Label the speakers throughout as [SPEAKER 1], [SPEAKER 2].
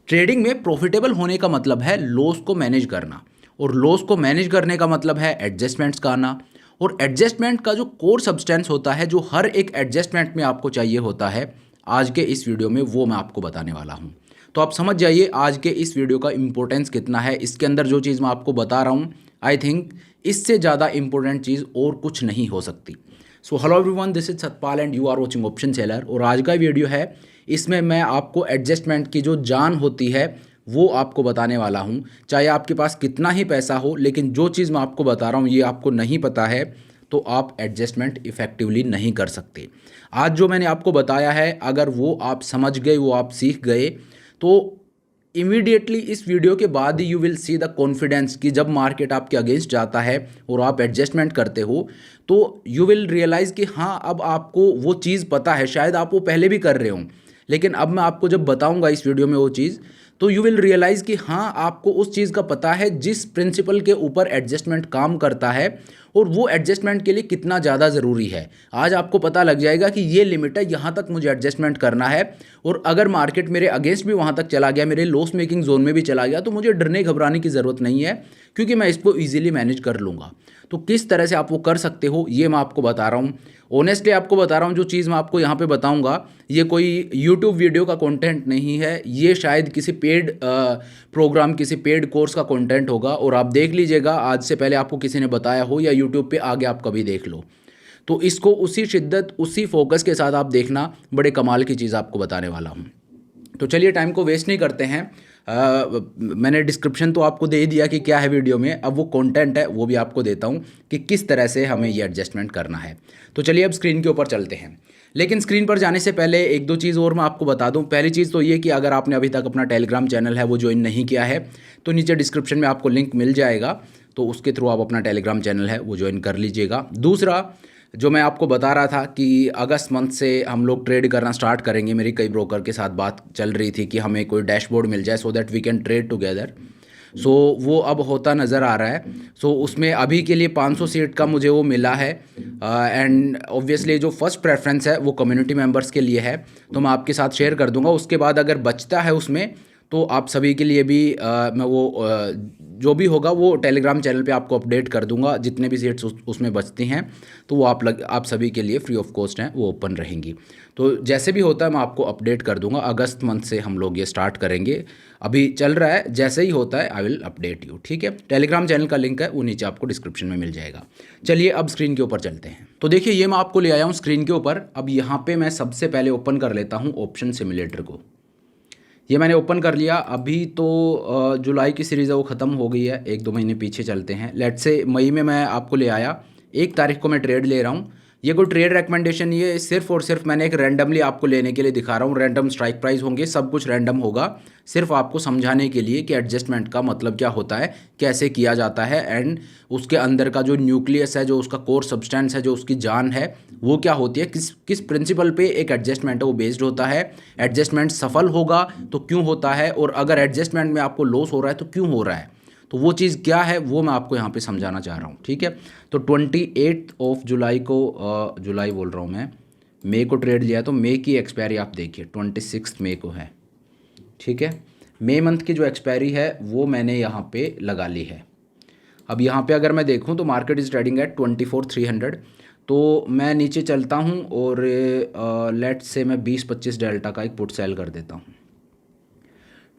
[SPEAKER 1] Trading में profitable होने का मतलब है लॉस को मैनेज करना, और लॉस को मैनेज करने का मतलब है एडजस्टमेंट्स का आना। और एडजस्टमेंट का जो कोर सब्सटेंस होता है, जो हर एक एडजस्टमेंट में आपको चाहिए होता है, आज के इस वीडियो में वो मैं आपको बताने वाला हूँ। तो आप समझ जाइए आज के इस वीडियो का इंपॉर्टेंस कितना है। इसके अंदर जो चीज़ मैं आपको बता रहा हूँ, आई थिंक इससे ज़्यादा इंपॉर्टेंट चीज़ और कुछ नहीं हो सकती। So hello everyone, this is Satpal and you are watching option seller. और आज का वीडियो है, इसमें मैं आपको एडजस्टमेंट की जो जान होती है वो आपको बताने वाला हूँ। चाहे आपके पास कितना ही पैसा हो, लेकिन जो चीज़ मैं आपको बता रहा हूँ ये आपको नहीं पता है तो आप एडजस्टमेंट इफ़ेक्टिवली नहीं कर सकते। आज जो मैंने आपको बताया है, अगर वो आप समझ गए, वो आप सीख गए, तो इमीडिएटली इस वीडियो के बाद ही you will see the confidence कि जब मार्केट आपके अगेंस्ट जाता है और आप एडजस्टमेंट करते हो, तो यू विल रियलाइज़ कि हाँ, अब आपको वो चीज़ पता है। शायद आप वो पहले भी कर रहे हो, लेकिन अब मैं आपको जब बताऊंगा इस वीडियो में वो चीज़, तो यू विल रियलाइज़ कि हाँ, आपको उस चीज़ का पता है जिस प्रिंसिपल के ऊपर एडजस्टमेंट काम करता है, और वो एडजस्टमेंट के लिए कितना ज़्यादा ज़रूरी है। आज आपको पता लग जाएगा कि ये लिमिट है, यहाँ तक मुझे एडजस्टमेंट करना है, और अगर मार्केट मेरे अगेंस्ट भी वहाँ तक चला गया, मेरे लॉस मेकिंग जोन में भी चला गया, तो मुझे डरने घबराने की ज़रूरत नहीं है, क्योंकि मैं इसको ईजिली मैनेज कर लूँगा। तो किस तरह से आप वो कर सकते हो ये मैं आपको बता रहा हूँ। ऑनेस्टली आपको बता रहा हूँ, जो चीज़ मैं आपको यहाँ पे बताऊँगा ये कोई यूट्यूब वीडियो का कंटेंट नहीं है, ये शायद किसी पेड प्रोग्राम, किसी पेड कोर्स का कंटेंट होगा। और आप देख लीजिएगा, आज से पहले आपको किसी ने बताया हो या यूट्यूब पे आगे आप कभी देख लो, तो इसको उसी शिद्दत, उसी फोकस के साथ आप देखना। बड़े कमाल की चीज़ आपको बताने वाला हूँ। तो चलिए टाइम को वेस्ट नहीं करते हैं। मैंने डिस्क्रिप्शन तो आपको दे ही दिया कि क्या है वीडियो में, अब वो कंटेंट है वो भी आपको देता हूँ कि किस तरह से हमें ये एडजस्टमेंट करना है। तो चलिए अब स्क्रीन के ऊपर चलते हैं। लेकिन स्क्रीन पर जाने से पहले एक दो चीज़ और मैं आपको बता दूं। पहली चीज़ तो ये कि अगर आपने अभी तक अपना टेलीग्राम चैनल है वो ज्वाइन नहीं किया है, तो नीचे डिस्क्रिप्शन में आपको लिंक मिल जाएगा, तो उसके थ्रू आप अपना टेलीग्राम चैनल है वो ज्वाइन कर लीजिएगा। दूसरा, जो मैं आपको बता रहा था कि अगस्त मंथ से हम लोग ट्रेड करना स्टार्ट करेंगे, मेरी कई ब्रोकर के साथ बात चल रही थी कि हमें कोई डैशबोर्ड मिल जाए so that we can trade together. So वो अब होता नज़र आ रहा है। सो उसमें अभी के लिए 500 सीट का मुझे वो मिला है, एंड ऑब्वियसली जो फर्स्ट प्रेफरेंस है वो कम्युनिटी मेंबर्स के लिए है, तो मैं आपके साथ शेयर कर दूंगा। उसके बाद अगर बचता है उसमें, तो आप सभी के लिए भी मैं वो जो भी होगा वो टेलीग्राम चैनल पे आपको अपडेट कर दूंगा। जितने भी सीट्स उसमें बचती हैं तो वो आप सभी के लिए फ्री ऑफ कॉस्ट हैं, वो ओपन रहेंगी। तो जैसे भी होता है मैं आपको अपडेट कर दूंगा। अगस्त मंथ से हम लोग ये स्टार्ट करेंगे, अभी चल रहा है, जैसे ही होता है आई विल अपडेट यू। ठीक है, टेलीग्राम चैनल का लिंक है वो नीचे आपको डिस्क्रिप्शन में मिल जाएगा। चलिए अब स्क्रीन के ऊपर चलते हैं। तो देखिए ये मैं आपको ले आया हूँ स्क्रीन के ऊपर। अब यहाँ पे मैं सबसे पहले ओपन कर लेता हूँ ऑप्शन सिमुलेटर को। ये मैंने ओपन कर लिया। अभी तो जुलाई की सीरीज़ है वो ख़त्म हो गई है, एक दो महीने पीछे चलते हैं। लेट्स से मई में मैं आपको ले आया, 1 तारीख को मैं ट्रेड ले रहा हूँ। ये कोई ट्रेड रिकमेंडेशन नहीं है, सिर्फ और सिर्फ मैंने एक रैंडमली आपको लेने के लिए दिखा रहा हूँ। रैंडम स्ट्राइक प्राइस होंगे, सब कुछ रैंडम होगा, सिर्फ आपको समझाने के लिए कि एडजस्टमेंट का मतलब क्या होता है, कैसे किया जाता है, एंड उसके अंदर का जो न्यूक्लियस है, जो उसका कोर सब्सटेंस है, जो उसकी जान है, वो क्या होती है, किस किस प्रिंसिपल पे एक एडजस्टमेंट है वो बेस्ड होता है। एडजस्टमेंट सफल होगा तो क्यों होता है, और अगर एडजस्टमेंट में आपको लॉस हो रहा है तो क्यों हो रहा है, तो वो चीज़ क्या है वो मैं आपको यहाँ पे समझाना चाह रहा हूँ। ठीक है, तो 28 जुलाई को, जुलाई बोल रहा हूँ मैं, मई को ट्रेड लिया, तो मई की एक्सपायरी आप देखिए 26 मई को है। ठीक है, मई मंथ की जो एक्सपायरी है वो मैंने यहाँ पे लगा ली है। अब यहाँ पे अगर मैं देखूँ तो मार्केट इज़ ट्रेडिंग एट 24,300। तो मैं नीचे चलता हूँ और लेट्स से मैं 20-25 डेल्टा का एक पुट सेल कर देता हूँ।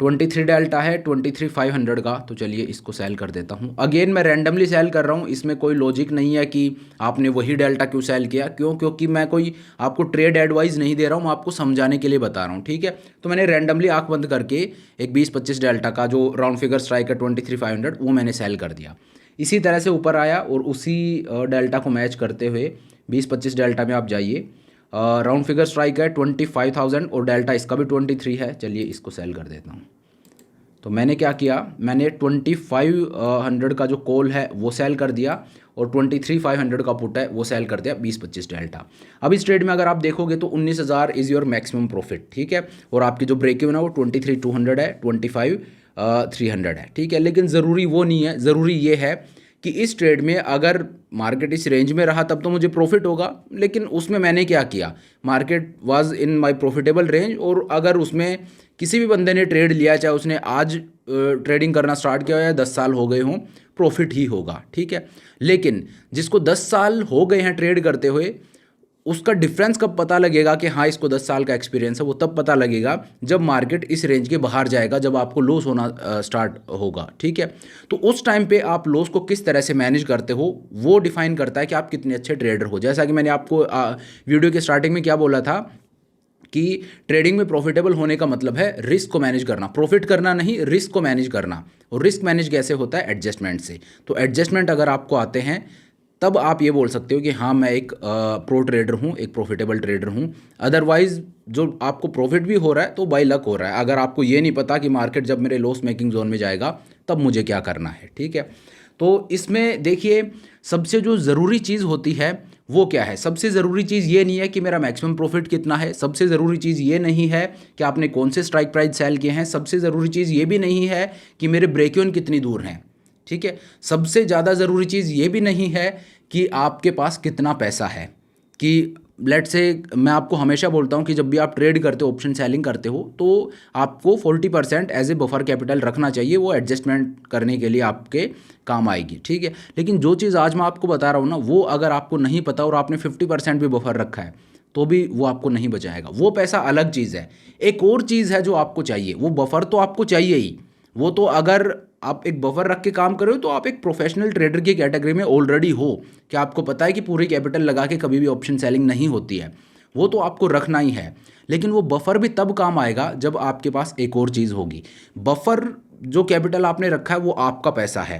[SPEAKER 1] 23 डेल्टा है 23,500 का, तो चलिए इसको सेल कर देता हूँ। अगेन मैं रैंडमली सेल कर रहा हूँ, इसमें कोई लॉजिक नहीं है कि आपने वही डेल्टा क्यों सेल किया, क्योंकि मैं कोई आपको ट्रेड एडवाइस नहीं दे रहा हूँ, मैं आपको समझाने के लिए बता रहा हूँ। ठीक है, तो मैंने रैंडमली आंख बंद करके एक 20-25 डेल्टा का जो राउंड फिगर स्ट्राइक है 23,500 वो मैंने सेल कर दिया। इसी तरह से ऊपर आया और उसी डेल्टा को मैच करते हुए 20-25 डेल्टा में आप जाइए। राउंड फिगर स्ट्राइक है 25,000 और डेल्टा इसका भी 23 है। चलिए इसको सेल कर देता हूँ। तो मैंने क्या किया, मैंने 2500 का जो कॉल है वो सेल कर दिया, और 23,500 का पुट है वो सेल कर दिया 20-25 डेल्टा। अब इस ट्रेड में अगर आप देखोगे तो 19,000 इज़ योर मैक्सिमम प्रॉफिट। ठीक है, और आपकी जो ब्रेक इवन है वो 23,200 है, 25,300 है। ठीक है, लेकिन ज़रूरी वो नहीं है, ज़रूरी ये है कि इस ट्रेड में अगर मार्केट इस रेंज में रहा तब तो मुझे प्रॉफिट होगा, लेकिन उसमें मैंने क्या किया, market was in my profitable range, और अगर उसमें किसी भी बंदे ने ट्रेड लिया, चाहे उसने आज ट्रेडिंग करना स्टार्ट किया या 10 साल हो गए हों, प्रॉफिट ही होगा, ठीक है। लेकिन जिसको 10 साल हो गए हैं ट्रेड करते हुए, उसका डिफरेंस कब पता लगेगा कि हाँ इसको 10 साल का एक्सपीरियंस है, वो तब पता लगेगा जब मार्केट इस रेंज के बाहर जाएगा, जब आपको लॉस होना स्टार्ट होगा, ठीक है। तो उस टाइम पे आप लॉस को किस तरह से मैनेज करते हो वो डिफाइन करता है कि आप कितने अच्छे ट्रेडर हो। जैसा कि मैंने आपको वीडियो के स्टार्टिंग में क्या बोला था कि ट्रेडिंग में प्रॉफिटेबल होने का मतलब है रिस्क को मैनेज करना, प्रॉफिट करना नहीं, रिस्क को मैनेज करना। और रिस्क मैनेज कैसे होता है? एडजस्टमेंट से। तो एडजस्टमेंट अगर आपको आते हैं तब आप ये बोल सकते हो कि हाँ मैं एक प्रो ट्रेडर हूँ, एक प्रॉफिटेबल ट्रेडर हूँ। अदरवाइज जो आपको प्रॉफिट भी हो रहा है तो बाय लक हो रहा है, अगर आपको ये नहीं पता कि मार्केट जब मेरे लॉस मेकिंग जोन में जाएगा तब मुझे क्या करना है, ठीक है। तो इसमें देखिए सबसे जो ज़रूरी चीज़ होती है वो क्या है? सबसे ज़रूरी चीज़ ये नहीं है कि मेरा मैक्सिमम प्रॉफिट कितना है, सबसे ज़रूरी चीज़ ये नहीं है कि आपने कौन से स्ट्राइक प्राइस सेल किए हैं, सबसे ज़रूरी चीज़ ये भी नहीं है कि मेरे ब्रेक इवन कितनी दूर हैं, ठीक है। सबसे ज़्यादा ज़रूरी चीज़ ये भी नहीं है कि आपके पास कितना पैसा है। कि लेट्स से मैं आपको हमेशा बोलता हूँ कि जब भी आप ट्रेड करते हो, ऑप्शन सेलिंग करते हो, तो आपको 40% एज ए बफर कैपिटल रखना चाहिए, वो एडजस्टमेंट करने के लिए आपके काम आएगी, ठीक है। लेकिन जो चीज़ आज मैं आपको बता रहा हूँ ना, वो अगर आपको नहीं पता और आपने 50% भी बफर रखा है तो भी वो आपको नहीं बचाएगा। वो पैसा अलग चीज़ है। एक और चीज़ है जो आपको चाहिए, वो बफर तो आपको चाहिए ही, वो तो अगर आप एक बफर रख के काम कर रहे हो तो आप एक प्रोफेशनल ट्रेडर की कैटेगरी में ऑलरेडी हो, कि आपको पता है कि पूरी कैपिटल लगा के कभी भी ऑप्शन सेलिंग नहीं होती है, वो तो आपको रखना ही है। लेकिन वो बफर भी तब काम आएगा जब आपके पास एक और चीज़ होगी। बफर जो कैपिटल आपने रखा है वो आपका पैसा है,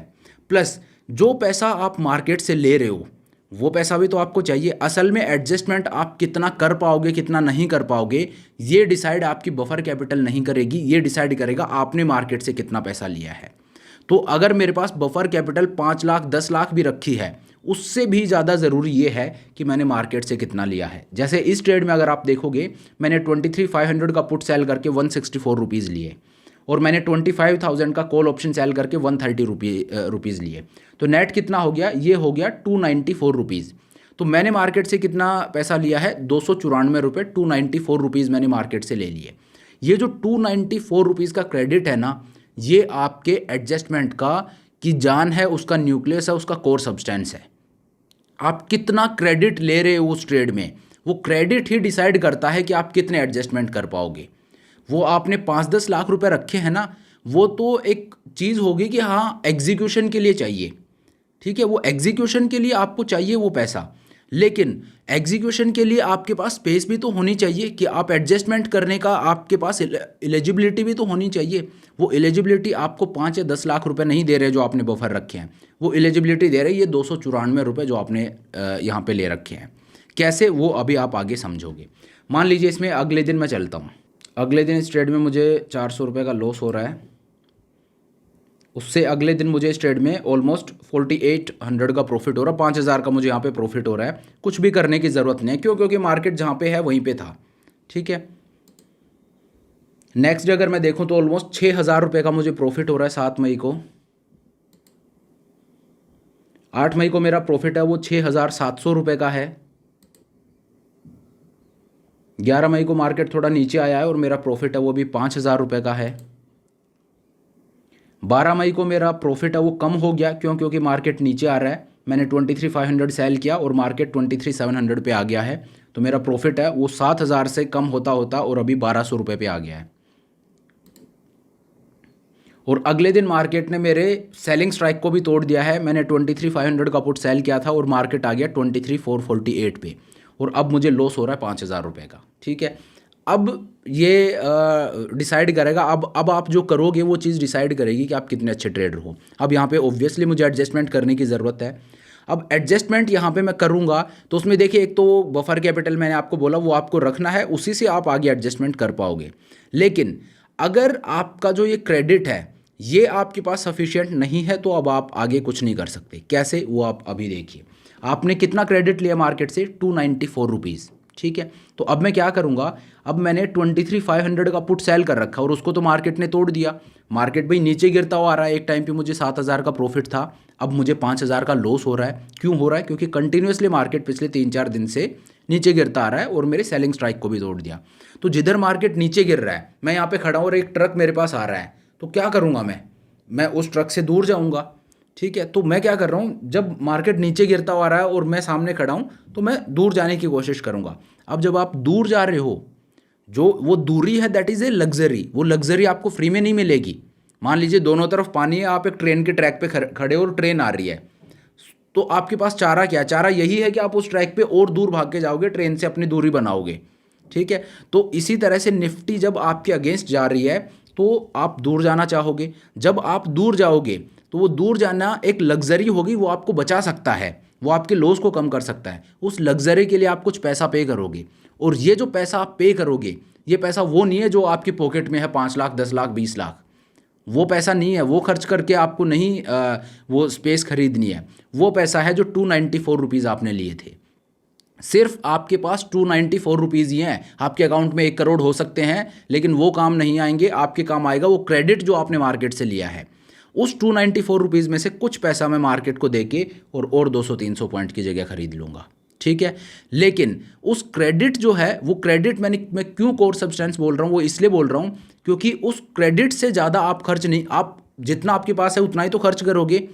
[SPEAKER 1] प्लस जो पैसा आप मार्केट से ले रहे हो वो पैसा भी तो आपको चाहिए। असल में एडजस्टमेंट आप कितना कर पाओगे कितना नहीं कर पाओगे, ये डिसाइड आपकी बफर कैपिटल नहीं करेगी, ये डिसाइड करेगा आपने मार्केट से कितना पैसा लिया है। तो अगर मेरे पास बफर कैपिटल 5 लाख 10 लाख भी रखी है, उससे भी ज़्यादा ज़रूरी ये है कि मैंने मार्केट से कितना लिया है। जैसे इस ट्रेड में अगर आप देखोगे, मैंने 23,500 का पुट सेल करके 164 रुपीज़ लिए, और मैंने 25,000 का कॉल ऑप्शन सेल करके 130 रुपीज़ लिए। तो नेट कितना हो गया? ये हो गया 294 रुपीज़। तो मैंने मार्केट से कितना पैसा लिया है? 294 रुपये, 294 रुपीज़ मैंने मार्केट से ले लिए। ये जो 294 रुपीज़ का क्रेडिट है ना, ये आपके एडजस्टमेंट का की जान है, उसका न्यूक्लियस है, उसका कोर सब्सटेंस है। आप कितना क्रेडिट ले रहे हो उस ट्रेड में, वो क्रेडिट ही डिसाइड करता है कि आप कितने एडजस्टमेंट कर पाओगे। वो आपने 5-10 लाख रुपए रखे हैं ना, वो तो एक चीज़ होगी कि हाँ एग्जीक्यूशन के लिए चाहिए, ठीक है, वो एग्जीक्यूशन के लिए आपको चाहिए वो पैसा। लेकिन एग्जीक्यूशन के लिए आपके पास स्पेस भी तो होनी चाहिए कि आप एडजस्टमेंट करने का आपके पास एलिजिबिलिटी भी तो होनी चाहिए। वो एलिजिबिलिटी आपको 5 या 10 लाख रुपए नहीं दे रहे जो आपने बफर रखे हैं, वो एलिजिबिलिटी दे रहे ये 294 रुपये जो आपने यहाँ पे ले रखे हैं। कैसे, वो अभी आप आगे समझोगे। मान लीजिए इसमें अगले दिन मैं चलता हूँ, अगले दिन इस ट्रेड में मुझे 400 रुपये का लॉस हो रहा है, उससे अगले दिन मुझे इस ट्रेड में ऑलमोस्ट 4800 का प्रॉफिट हो रहा है, 5000 का मुझे यहाँ पे प्रॉफिट हो रहा है। कुछ भी करने की ज़रूरत नहीं है, क्यों? क्योंकि मार्केट जहाँ पे है वहीं पे था, ठीक है। नेक्स्ट डे अगर मैं देखूँ तो ऑलमोस्ट 6000 रुपये का मुझे प्रॉफिट हो रहा है। 7 मई को, 8 मई को मेरा प्रॉफिट है वो 6700 रुपये का है। 11 मई को मार्केट थोड़ा नीचे आया है और मेरा प्रॉफिट है वो भी 5000 रुपये का है। 12 मई को मेरा प्रॉफिट है वो कम हो गया, क्यों? क्योंकि मार्केट नीचे आ रहा है। मैंने 23,500 सेल किया और मार्केट 23,700 पे आ गया है, तो मेरा प्रॉफिट है वो 7,000 से कम होता होता और अभी 1,200 रुपये पे आ गया है। और अगले दिन मार्केट ने मेरे सेलिंग स्ट्राइक को भी तोड़ दिया है। मैंने 23,500 का पुट सेल किया था और मार्केट आ गया 23,448 पे, और अब मुझे लॉस हो रहा है 5,000 रुपये का, ठीक है। अब ये डिसाइड करेगा, अब आप जो करोगे वो चीज़ डिसाइड करेगी कि आप कितने अच्छे ट्रेडर हो। अब यहाँ पे ऑब्वियसली मुझे एडजस्टमेंट करने की ज़रूरत है। अब एडजस्टमेंट यहाँ पे मैं करूँगा तो उसमें देखिए, एक तो बफर कैपिटल मैंने आपको बोला वो आपको रखना है, उसी से आप आगे एडजस्टमेंट कर पाओगे। लेकिन अगर आपका जो ये क्रेडिट है ये आपके पास सफिशिएंट नहीं है तो अब आप आगे कुछ नहीं कर सकते। कैसे, वो आप अभी देखिए। आपने कितना क्रेडिट लिया मार्केट से? 294 रुपीज़, ठीक है। तो अब मैं क्या करूँगा, अब मैंने 23,500 का पुट सेल कर रखा और उसको तो मार्केट ने तोड़ दिया। मार्केट भाई नीचे गिरता हुआ आ रहा है, एक टाइम पे मुझे 7,000 का प्रॉफिट था, अब मुझे 5,000 का लॉस हो रहा है। क्यों हो रहा है? क्योंकि कंटिन्यूसली मार्केट पिछले 3-4 दिन से नीचे गिरता आ रहा है और मेरे सेलिंग स्ट्राइक को भी तोड़ दिया। तो जिधर मार्केट नीचे गिर रहा है, मैं यहाँ पे खड़ा हूँ और एक ट्रक मेरे पास आ रहा है, तो क्या करूँगा मैं उस ट्रक से दूर जाऊँगा। ठीक है, तो मैं क्या कर रहा हूँ, जब मार्केट नीचे गिरता हुआ रहा है और मैं सामने खड़ा हूँ तो मैं दूर जाने की कोशिश करूँगा। अब जब आप दूर जा रहे हो, जो वो दूरी है दैट इज़ ए लग्जरी, वो लग्जरी आपको फ्री में नहीं मिलेगी। मान लीजिए दोनों तरफ पानी है, आप एक ट्रेन के ट्रैक पे खड़े हो और ट्रेन आ रही है, तो आपके पास चारा क्या है? चारा यही है कि आप उस ट्रैक पे और दूर भाग के जाओगे, ट्रेन से अपनी दूरी बनाओगे। ठीक है, तो इसी तरह से निफ्टी जब आपके अगेंस्ट जा रही है तो आप दूर जाना चाहोगे। जब आप दूर जाओगे तो वो दूर जाना एक लग्जरी होगी, वो आपको बचा सकता है, वो आपके लॉस को कम कर सकता है। उस लग्जरी के लिए आप कुछ पैसा पे करोगे, और ये जो पैसा आप पे करोगे, ये पैसा वो नहीं है जो आपकी पॉकेट में है 5 लाख, 10 लाख, 20 लाख। वो पैसा नहीं है, वो खर्च करके आपको नहीं वो स्पेस खरीदनी है। वो पैसा है जो 294 रुपीज़ आपने लिए थे। सिर्फ आपके पास 294 रुपीज़ ही हैं। आपके अकाउंट में 1 करोड़ हो सकते हैं, लेकिन वो काम नहीं आएंगे। आपके काम आएगा वो क्रेडिट जो आपने मार्केट से लिया है। उस 294 रुपीज़ में से कुछ पैसा मैं मार्केट को देके और 200-300 पॉइंट की जगह खरीद लूँगा। ठीक है, लेकिन उस क्रेडिट जो है, वो क्रेडिट मैं क्यों कोर सब्सटेंस बोल रहा हूँ, वो इसलिए बोल रहा हूँ क्योंकि उस क्रेडिट से ज़्यादा आप खर्च नहीं, आप जितना आपके पास है उतना ही तो खर्च करोगे,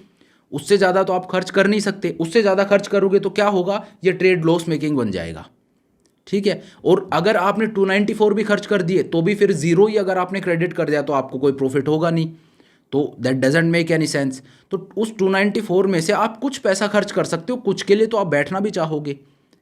[SPEAKER 1] उससे ज़्यादा तो आप खर्च कर नहीं सकते। उससे ज़्यादा खर्च करोगे तो क्या होगा, ये ट्रेड लॉस मेकिंग बन जाएगा। ठीक है, और अगर आपने 294 भी खर्च कर दिए तो भी फिर जीरो ही अगर आपने क्रेडिट कर दिया तो आपको कोई प्रॉफिट होगा नहीं, तो that doesn't make any sense. तो उस 294 में से आप कुछ पैसा खर्च कर सकते हो, कुछ के लिए तो आप बैठना भी चाहोगे,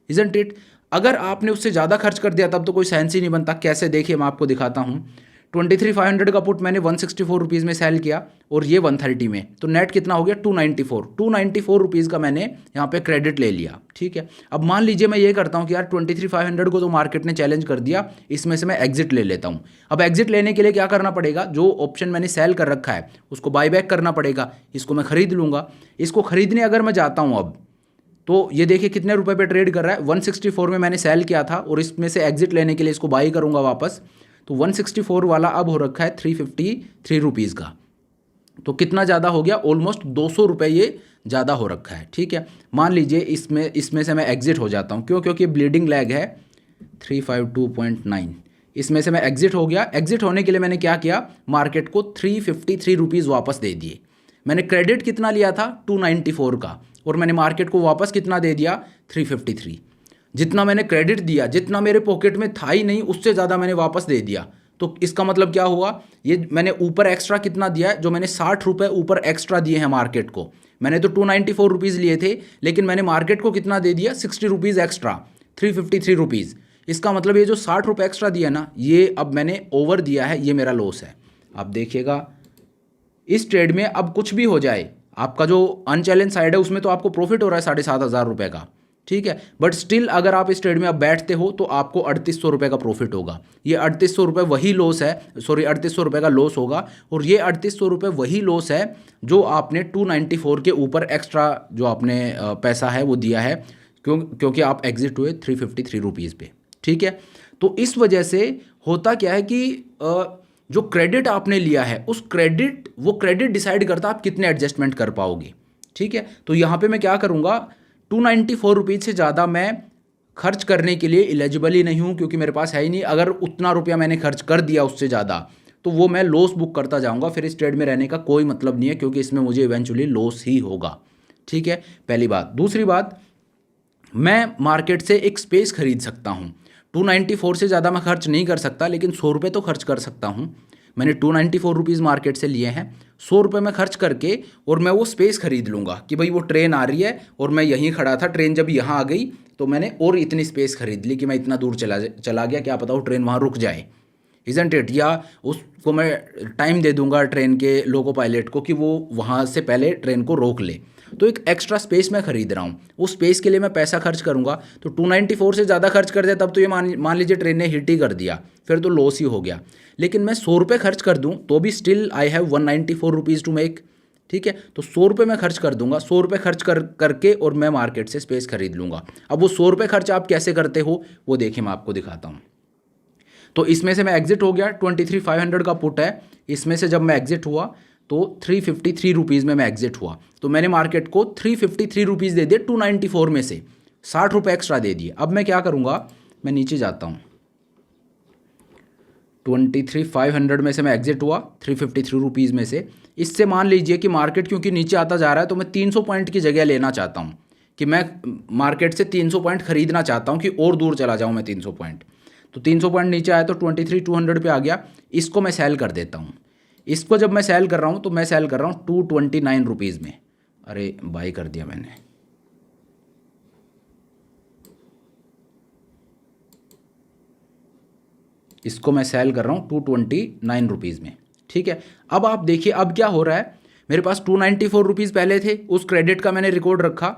[SPEAKER 1] इजंट इट। अगर आपने उससे ज़्यादा खर्च कर दिया तब तो कोई सेंस ही नहीं बनता। कैसे, देखिए मैं आपको दिखाता हूँ। 23,500 का पुट मैंने 164 रुपीज़ में सेल किया और ये 130 में, तो नेट कितना हो गया 294 रुपीज़ का मैंने यहाँ पे क्रेडिट ले लिया। ठीक है, अब मान लीजिए मैं ये करता हूँ कि यार 23,500 को तो मार्केट ने चैलेंज कर दिया, इसमें से मैं एग्जिट ले लेता हूँ। अब एग्जिट लेने के लिए क्या करना पड़ेगा, जो ऑप्शन मैंने सेल कर रखा है उसको बाई बैक करना पड़ेगा। इसको मैं खरीद लूँगा। इसको खरीदने अगर मैं जाता हूँ अब, तो ये देखिए कितने रुपए पे ट्रेड कर रहा है। 164 में मैंने सेल किया था और इसमें से एग्जिट लेने के लिए इसको बाई करूँगा वापस, तो 164 वाला अब हो रखा है 353 रुपीज़ का। तो कितना ज़्यादा हो गया, ऑलमोस्ट 200 रुपये ये ज़्यादा हो रखा है। ठीक है, मान लीजिए इसमें से मैं एग्जिट हो जाता हूँ, क्यों? क्योंकि ब्लीडिंग लैग है 352.9, इसमें से मैं एग्जिट हो गया। एग्जिट होने के लिए मैंने क्या किया, मार्केट को 353 रुपीज़ वापस दे दिए। मैंने क्रेडिट कितना लिया था 294 का, और मैंने मार्केट को वापस कितना दे दिया 353। जितना मैंने क्रेडिट दिया, जितना मेरे पॉकेट में था ही नहीं, उससे ज़्यादा मैंने वापस दे दिया। तो इसका मतलब क्या हुआ, ये मैंने ऊपर एक्स्ट्रा कितना दिया है, जो मैंने 60 रुपये ऊपर एक्स्ट्रा दिए हैं मार्केट को। मैंने तो 294 रुपीज़ लिए थे, लेकिन मैंने मार्केट को कितना दे दिया 60 रुपीज़ एक्स्ट्रा, 353 रुपीज़। इसका मतलब ये जो 60 रुपये एक्स्ट्रा दिया ना, ये अब मैंने ओवर दिया है, ये मेरा लॉस है। अब देखिएगा इस ट्रेड में अब कुछ भी हो जाए, आपका जो अनचैलेंज साइड है उसमें तो आपको प्रॉफिट हो रहा है 7,500 रुपये का। ठीक है, बट स्टिल अगर आप इस ट्रेड में अब बैठते हो तो आपको 3,800 रुपये का प्रॉफिट होगा। ये 3,800 रुपये वही लॉस है, 3,800 रुपये का लॉस होगा, और ये 3,800 रुपये वही लॉस है जो आपने 294 के ऊपर एक्स्ट्रा जो आपने पैसा है वो दिया है, क्योंकि आप एग्जिट हुए 353 रुपीज़ पे। ठीक है, तो इस वजह से होता क्या है कि जो क्रेडिट आपने लिया है वो क्रेडिट डिसाइड करता आप कितने एडजस्टमेंट कर पाओगे। ठीक है, तो यहाँ पे मैं क्या करूँगा, 294 रुपीज़ से ज़्यादा मैं खर्च करने के लिए एलिजिबल ही नहीं हूँ, क्योंकि मेरे पास है ही नहीं। अगर उतना रुपया मैंने खर्च कर दिया उससे ज़्यादा, तो वो मैं लॉस बुक करता जाऊँगा। फिर इस ट्रेड में रहने का कोई मतलब नहीं है, क्योंकि इसमें मुझे इवेंचुअली लॉस ही होगा। ठीक है, पहली बात। दूसरी बात, मैं मार्केट से एक स्पेस खरीद सकता हूँ। 294 से ज़्यादा मैं खर्च नहीं कर सकता, लेकिन 100 रुपये तो खर्च कर सकता हूँ। मैंने 294 रुपीज़ मार्केट से लिए हैं, 100 रुपये में खर्च करके, और मैं वो स्पेस खरीद लूँगा कि भाई वो ट्रेन आ रही है और मैं यहीं खड़ा था, ट्रेन जब यहाँ आ गई तो मैंने और इतनी स्पेस खरीद ली कि मैं इतना दूर चला गया, क्या पता वो ट्रेन वहाँ रुक जाए, इज़न्ट इट। या उसको मैं टाइम दे दूंगा ट्रेन के लोको पायलट को कि वो वहाँ से पहले ट्रेन को रोक ले। तो एक एक्स्ट्रा स्पेस मैं खरीद रहा हूँ, उस स्पेस के लिए मैं पैसा खर्च करूँगा। तो 294 से ज़्यादा खर्च कर दिया तब तो ये मान लीजिए ट्रेन ने हिट ही कर दिया, फिर तो लॉस ही हो गया। लेकिन मैं 100 रुपये खर्च कर दूँ तो भी still I have 194 rupees to make. ठीक है। तो 100 रुपये मैं खर्च कर दूंगा, 100 रुपये खर्च करके और मैं मार्केट से स्पेस खरीद लूँगा। अब वो 100 रुपये खर्च आप कैसे करते हो वो देखिए मैं आपको दिखाता हूँ। तो इसमें से मैं एग्जिट हो गया, 23,500 का पुट है, इसमें से जब मैं एग्जिट हुआ तो 353 रुपीज़ में मैं एग्जिट हुआ। तो मैंने मार्केट को 353 रुपीज़ दे दिए 294 में से, 60 रुपये एक्स्ट्रा दे दिए। अब मैं क्या करूँगा, मैं नीचे जाता हूँ, 23,500 में से मैं एग्जिट हुआ 353 रुपीज़ में से। इससे मान लीजिए कि मार्केट क्योंकि नीचे आता जा रहा है तो मैं 300 पॉइंट की जगह लेना चाहता हूँ, कि मैं मार्केट से 300 पॉइंट खरीदना चाहता हूँ कि और दूर चला जाऊँ मैं 300 पॉइंट। तो 300 पॉइंट नीचे आया तो 23,200 पे आ गया, इसको मैं सेल कर देता हूँ। इसको जब मैं सेल कर रहा हूँ तो मैं सेल कर रहा हूँ 229 रुपीज़ में। अरे बाई कर दिया मैंने, इसको मैं सेल कर रहा हूँ 229 रुपीज़ में। ठीक है। अब आप देखिए अब क्या हो रहा है, मेरे पास 294 रुपीज़ पहले थे, उस क्रेडिट का मैंने रिकॉर्ड रखा,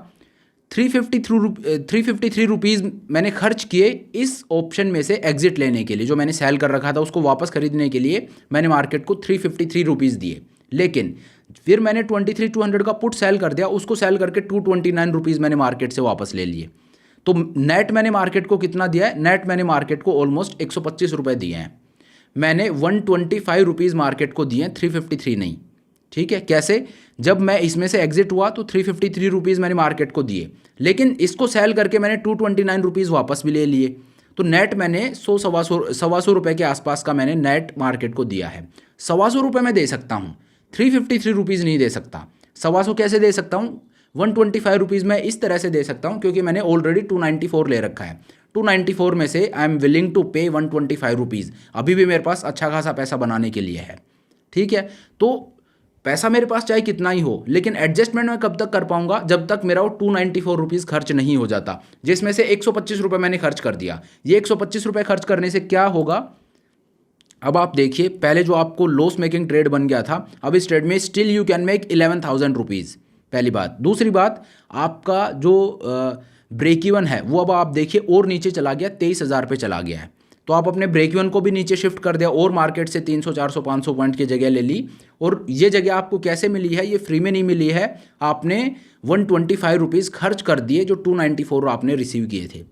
[SPEAKER 1] 353 रुपीज़ मैंने खर्च किए इस ऑप्शन में से एग्जिट लेने के लिए, जो मैंने सेल कर रखा था उसको वापस खरीदने के लिए मैंने मार्केट को 353 रुपीज़ दिए। लेकिन फिर मैंने 23,200 का पुट सेल कर दिया, उसको सेल करके 229 रुपीज़ मैंने मार्केट से वापस ले लिए। तो नेट मैंने मार्केट को कितना दिया है, नेट मैंने मार्केट को ऑलमोस्ट 125 रुपये दिए हैं। मैंने 125 रुपीज़ मार्केट को दिए हैं, 353 नहीं। ठीक है। कैसे, जब मैं इसमें से एग्जिट हुआ तो 353 रुपीज़ मैंने मार्केट को दिए, लेकिन इसको सेल करके मैंने 229 रुपीज़ वापस भी ले लिए। तो नेट मैंने 100-125 रुपये के आसपास का मैंने नेट मार्केट को दिया है। 125 रुपये मैं दे सकता हूँ, 353 रुपीज़ नहीं दे सकता। 125 कैसे दे सकता हूँ, 125 रुपीज़ मैं इस तरह से दे सकता हूँ क्योंकि मैंने ऑलरेडी 294 ले रखा है। 294 में से आई एम विलिंग टू पे 125 रुपीज़, अभी भी मेरे पास अच्छा खासा पैसा बनाने के लिए है। ठीक है। तो पैसा मेरे पास चाहे कितना ही हो, लेकिन एडजस्टमेंट मैं कब तक कर पाऊंगा, जब तक मेरा वो 294 रुपीज़ खर्च नहीं हो जाता, जिसमें से 125 रुपये मैंने खर्च कर दिया। ये 125 रुपये खर्च करने से क्या होगा, अब आप देखिए, पहले जो आपको लॉस मेकिंग ट्रेड बन गया था, अब इस ट्रेड में still you can make 11,000 rupees, पहली बात। दूसरी बात, आपका जो ब्रेक इवन है वो अब आप देखिए और नीचे चला गया, 23,000 पे चला गया है। तो आप अपने ब्रेक इवन को भी नीचे शिफ्ट कर दिया और मार्केट से 300, 400, 500 पॉइंट की जगह ले ली। और ये जगह आपको कैसे मिली है, ये फ्री में नहीं मिली है, आपने 125 रुपीज़ खर्च कर दिए जो 294 आपने रिसीव किए थे।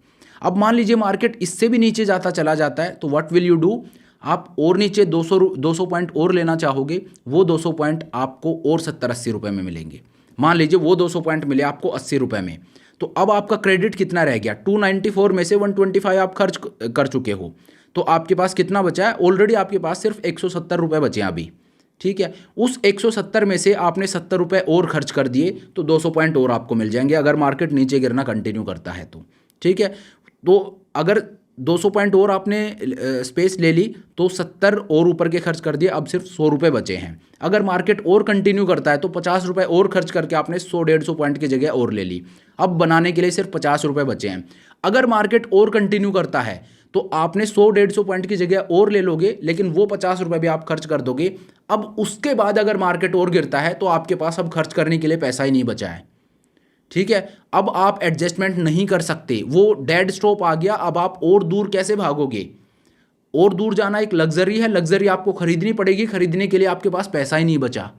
[SPEAKER 1] अब मान लीजिए मार्केट इससे भी नीचे जाता चला जाता है तो व्हाट विल यू डू, आप और नीचे 200 पॉइंट और लेना चाहोगे, वो 200 पॉइंट आपको और 70-80 रुपये में मिलेंगे। मान लीजिए वो 200 पॉइंट मिले आपको 80 रुपये में, तो अब आपका क्रेडिट कितना रह गया, 294 में से 125 आप खर्च कर चुके हो, तो आपके पास कितना बचा है, ऑलरेडी आपके पास सिर्फ 170 रुपये बचे हैं अभी। ठीक है। उस 170 में से आपने 70 रुपये और खर्च कर दिए तो 200 पॉइंट और आपको मिल जाएंगे अगर मार्केट नीचे गिरना कंटिन्यू करता है तो। ठीक है। तो अगर 200 पॉइंट और आपने स्पेस ले ली तो 70 और ऊपर के खर्च कर दिए, अब सिर्फ 100 रुपये बचे हैं। अगर मार्केट और कंटिन्यू करता है तो 50 रुपये और खर्च करके आपने 100-150 पॉइंट की जगह और ले ली, अब बनाने के लिए सिर्फ 50 रुपये बचे हैं। अगर मार्केट और कंटिन्यू करता है तो आपने 100-150 पॉइंट की जगह और ले लोगे, लेकिन वो 50 रुपये भी आप खर्च कर दोगे। अब उसके बाद अगर मार्केट और गिरता है तो आपके पास अब खर्च करने के लिए पैसा ही नहीं बचा है। ठीक है। अब आप एडजस्टमेंट नहीं कर सकते, वो डेड स्टॉप आ गया। अब आप और दूर कैसे भागोगे, और दूर जाना एक लग्जरी है, लग्जरी आपको खरीदनी पड़ेगी, खरीदने के लिए आपके पास पैसा ही नहीं बचा।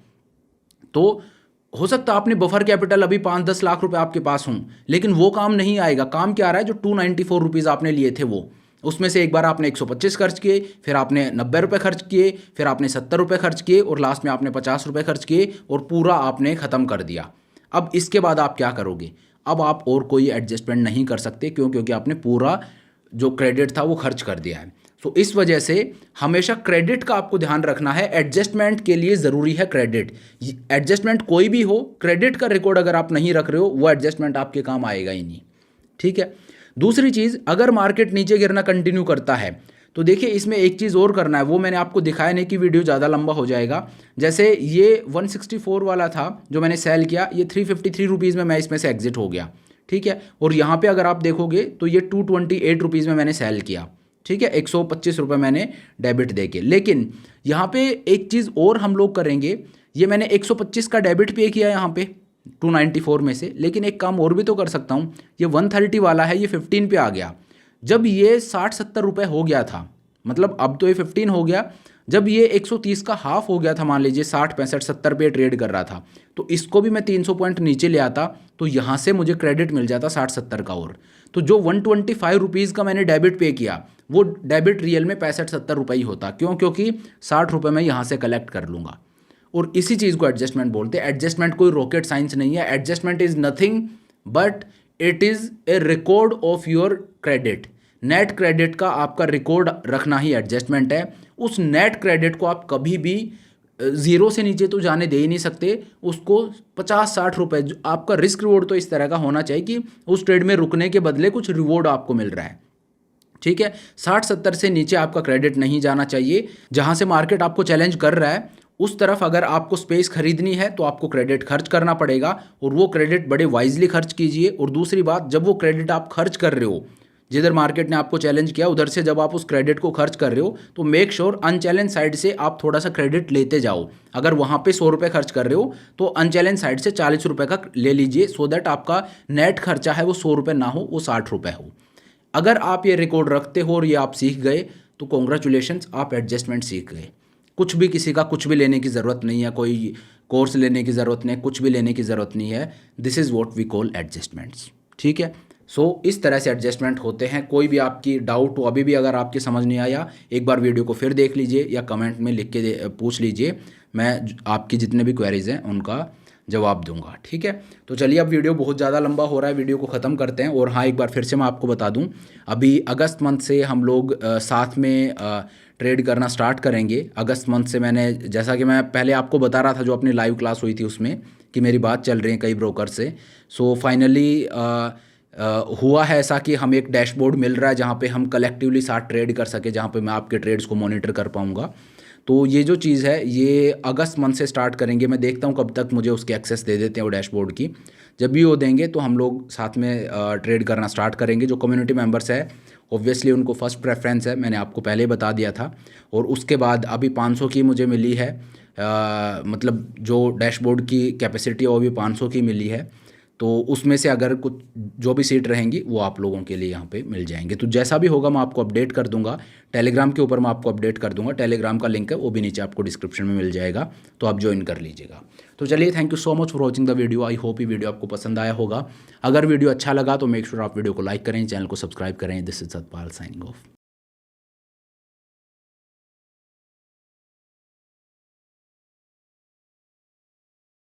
[SPEAKER 1] तो हो सकता है आपने बफर कैपिटल अभी 5-10 लाख रुपए आपके पास हों, लेकिन वो काम नहीं आएगा। काम क्या आ रहा है, जो 294 रुपीज़ आपने लिए थे वो, उसमें से एक बार आपने 125 खर्च किए, फिर आपने 90 रुपये खर्च किए, फिर आपने 70 रुपये खर्च किए और लास्ट में आपने 50 रुपये खर्च किए और पूरा आपने ख़त्म कर दिया। अब इसके बाद आप क्या करोगे, अब आप और कोई एडजस्टमेंट नहीं कर सकते, क्यों, क्योंकि आपने पूरा जो क्रेडिट था वो खर्च कर दिया है। तो इस वजह से हमेशा क्रेडिट का आपको ध्यान रखना है, एडजस्टमेंट के लिए ज़रूरी है क्रेडिट। एडजस्टमेंट कोई भी हो, क्रेडिट का रिकॉर्ड अगर आप नहीं रख रहे हो वो एडजस्टमेंट आपके काम आएगा ही नहीं। ठीक है। दूसरी चीज़, अगर मार्केट नीचे गिरना कंटिन्यू करता है तो देखिए इसमें एक चीज़ और करना है, वो मैंने आपको दिखाया नहीं कि वीडियो ज़्यादा लंबा हो जाएगा। जैसे ये 164 वाला था जो मैंने सेल किया, ये 353 रुपीज़ में मैं इसमें से एग्जिट हो गया। ठीक है। और यहाँ पे अगर आप देखोगे तो ये 228 रुपीज़ में मैंने सेल किया। ठीक है। 125 रुपये मैंने डेबिट दे के। लेकिन यहाँ पे एक चीज़ और हम लोग करेंगे, ये मैंने 125 का डेबिट पे किया यहाँ पे 294 में से, लेकिन एक काम और भी तो कर सकता हूँ। ये 130 वाला है, ये 15 पे आ गया। जब ये 60-70 रुपये हो गया था, मतलब अब तो ये 15 हो गया, जब ये 130 का हाफ हो गया था, मान लीजिए 60 65 70 पे ट्रेड कर रहा था, तो इसको भी मैं 300 पॉइंट नीचे ले आता तो यहाँ से मुझे क्रेडिट मिल जाता 60 70 का। और तो जो 125 रुपीज़ का मैंने डेबिट पे किया, वो डेबिट रियल में 65 70 रुपये ही होता। क्यों? क्योंकि 60 रुपये मैं यहाँ से कलेक्ट कर लूँगा। और इसी चीज़ को एडजस्टमेंट बोलते हैं। एडजस्टमेंट कोई रॉकेट साइंस नहीं है। Adjustment is nothing but it is a record of your credit. Net credit का आपका रिकॉर्ड रखना ही एडजस्टमेंट है। उस नेट क्रेडिट को आप कभी भी ज़ीरो से नीचे तो जाने दे ही नहीं सकते। उसको 50-60 रुपये, आपका रिस्क रिवॉर्ड तो इस तरह का होना चाहिए कि उस ट्रेड में रुकने के बदले कुछ रिवॉर्ड आपको मिल रहा है। ठीक है, 60-70 से नीचे आपका क्रेडिट नहीं जाना चाहिए। जहाँ से मार्केट आपको चैलेंज कर रहा है उस तरफ अगर आपको स्पेस खरीदनी है तो आपको क्रेडिट खर्च करना पड़ेगा, और वो क्रेडिट बड़े वाइजली खर्च कीजिए। और दूसरी बात, जब वो क्रेडिट आप खर्च कर रहे हो, जिधर मार्केट ने आपको चैलेंज किया उधर से जब आप उस क्रेडिट को खर्च कर रहे हो, तो मेक श्योर अनचैलेंज साइड से आप थोड़ा सा क्रेडिट लेते जाओ। अगर वहाँ पे 100 रुपये खर्च कर रहे हो तो अनचैलेंज साइड से 40 रुपये का ले लीजिए, सो दैट आपका नेट खर्चा है वो 100 रुपये ना हो, वो 60 रुपये हो। अगर आप ये रिकॉर्ड रखते हो और ये आप सीख गए तो कॉन्ग्रेचुलेशंस, आप एडजस्टमेंट सीख गए। कुछ भी, किसी का कुछ भी लेने की ज़रूरत नहीं है, कोई कोर्स लेने की ज़रूरत नहीं है, कुछ भी लेने की ज़रूरत नहीं है। This is what we call adjustments. ठीक है, सो इस तरह से एडजस्टमेंट होते हैं। कोई भी आपकी डाउट हो, अभी भी अगर आपकी समझ नहीं आया, एक बार वीडियो को फिर देख लीजिए या कमेंट में लिख के पूछ लीजिए। मैं आपकी जितने भी क्वेरीज हैं उनका जवाब दूंगा। ठीक है, तो चलिए, अब वीडियो बहुत ज़्यादा लंबा हो रहा है, वीडियो को ख़त्म करते हैं। और हाँ, एक बार फिर से मैं आपको बता दूं, अभी अगस्त मंथ से हम लोग साथ में ट्रेड करना स्टार्ट करेंगे। अगस्त मंथ से मैंने, जैसा कि मैं पहले आपको बता रहा था जो अपनी लाइव क्लास हुई थी उसमें, कि मेरी बात चल रही है कई ब्रोकर से। सो फाइनली हुआ है ऐसा कि हम एक डैशबोर्ड मिल रहा है जहाँ पे हम कलेक्टिवली साथ ट्रेड कर सके, जहाँ पे मैं आपके ट्रेड्स को मॉनिटर कर पाऊँगा। तो ये जो चीज़ है ये अगस्त मंथ से स्टार्ट करेंगे। मैं देखता हूँ कब तक मुझे उसकी एक्सेस दे देते हैं वो डैशबोर्ड की। जब भी वो देंगे तो हम लोग साथ में ट्रेड करना स्टार्ट करेंगे। जो कम्युनिटी मेंबर्स है ऑब्वियसली उनको फर्स्ट प्रेफरेंस है, मैंने आपको पहले बता दिया था। और उसके बाद अभी 500 की मुझे मिली है, मतलब जो डैशबोर्ड की कैपेसिटी है वो भी 500 की मिली है। तो उसमें से अगर कुछ जो भी सीट रहेंगी वो आप लोगों के लिए यहाँ पे मिल जाएंगे। तो जैसा भी होगा मैं आपको अपडेट कर दूंगा। टेलीग्राम के ऊपर मैं आपको अपडेट कर दूंगा। टेलीग्राम का लिंक है वो भी नीचे आपको डिस्क्रिप्शन में मिल जाएगा, तो आप ज्वाइन कर लीजिएगा। तो चलिए, thank you so much for watching the video. I hope ये वीडियो आपको पसंद आया होगा। अगर वीडियो अच्छा लगा तो मेक श्योर आप वीडियो को लाइक करें, चैनल को सब्सक्राइब करें। This is Satpal signing off.